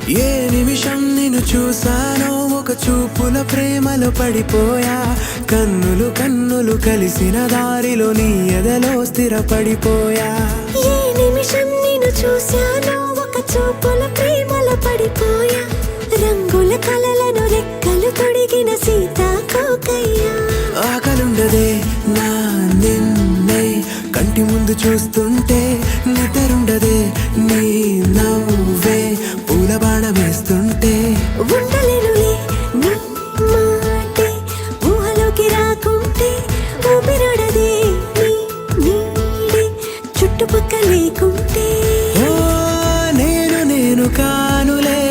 ఏ నిమిషం నిన్ను చూసానో ఒక చూపుల ప్రేమలో పడిపోయా. కన్నులు కన్నులు కలిసిన దారిలో నీ ఎదలో స్థిరపడిపోయా. ఏ నిమిషం నిన్ను చూసానో ఒక చూపుల ప్రేమలో పడిపోయా. రంగుల కలలను రెక్కలు తొడిగిన సీతాకోకయ్యా. ఆకలుండదే నా నిన్నే కంటి ముందు చూస్తుంటే, నిద్రుండదే నీ నవ్వే పూల బాణం వేస్తుంటే. ఉండలేనులే నీ మాటే ఊహలోకి రాకుంటే, ఊపిరాడదే నీ నీడే చుట్టుపక్క లేకుంటే. ఓ నేను కానులే,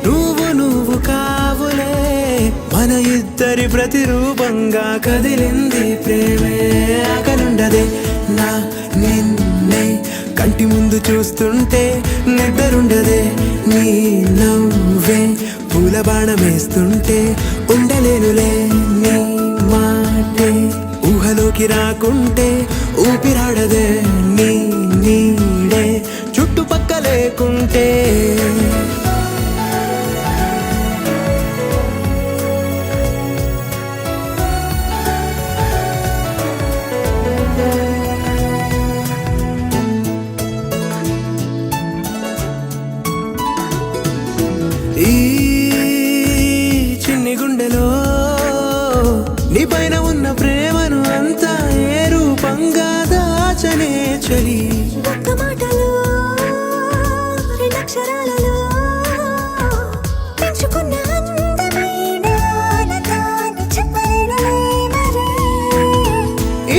నువ్వు కావులే, మన ఇద్దరి ప్రతిరూపంగా కదిలింది ప్రేమే. ఆకలుండదే నా నిన్నే కంటి ముందు చూస్తుంటే, నిద్రుండదే నీ నవ్వే పూల బాణం వేస్తుంటే. ఉండలేనులే నీ మాటే ఊహలోకి రాకుంటే, ఊపిరాడదే నీ నీడే చుట్టుపక్క లేకుంటే. ఈ చిన్ని గుండెలో నీ పైన ఉన్న ప్రేమను అంతా ఏ రూపంగా దాచనే చలి. ఒక్క మాటలో రెండక్షరాలలో పెంచుకున్న అందమైన ఆనందాన్ని చెప్పలేనులే మరి.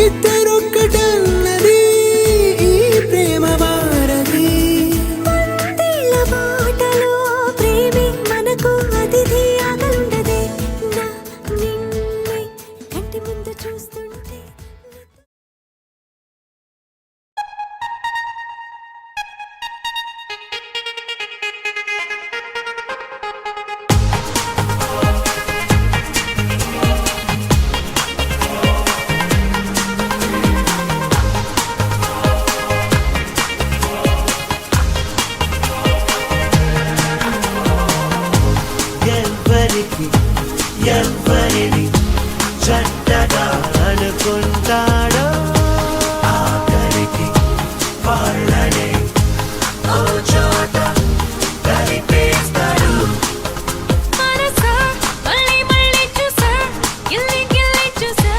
ఇద్దరొక్కటన్నది ఈ ప్రేమ వారది. వందేళ్ల బాటలో ప్రేమే మనకు అతిథి. ఆగలుండదే నా నిన్నే కంటి ముందు చూస్తుంటే. ఎవ్వరిని చెడ్డగా అనుకుంటాడో, ఆఖరికి వాళ్ళనే ఓ చోట కలిపేస్తాడు. మనసా మళ్ళీ మళ్ళీ చూసా, గిల్లి గిల్లి చూసా,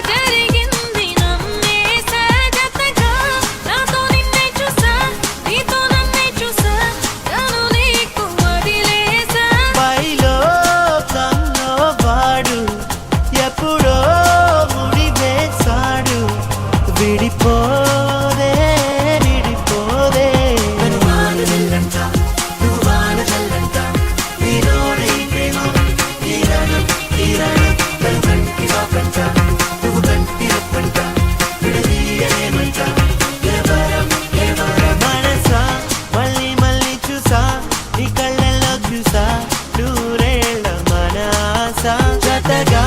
జరిగింది నమ్మేసా. జతగా నాతో నిన్నే చూసా, నీతో నన్నే చూసా, తను నీకు వదిలేసా. పైలో కల్లో వాడు ఎప్పుడో ముడి వేశాడు. విడిపోదే విడిపోదే. వాన జల్లంట నువ్వు వాన జల్లంట, నీలోనే ప్రేమ తీరను తీరను. నన్ను కంటి వాపంట నువ్వు కంటి రప్పంట, విడదీయలేమంట ఎవరం ఎవరం. మనసా మళ్ళీ మళ్ళీ చూసా, నీ కళ్ళల్లో చూసా, నూరేళ్ళ మన ఆశ. జతగా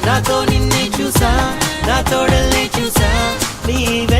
నాతో నిన్నే చూసా, నా తోడల్ని చూసా, నీవే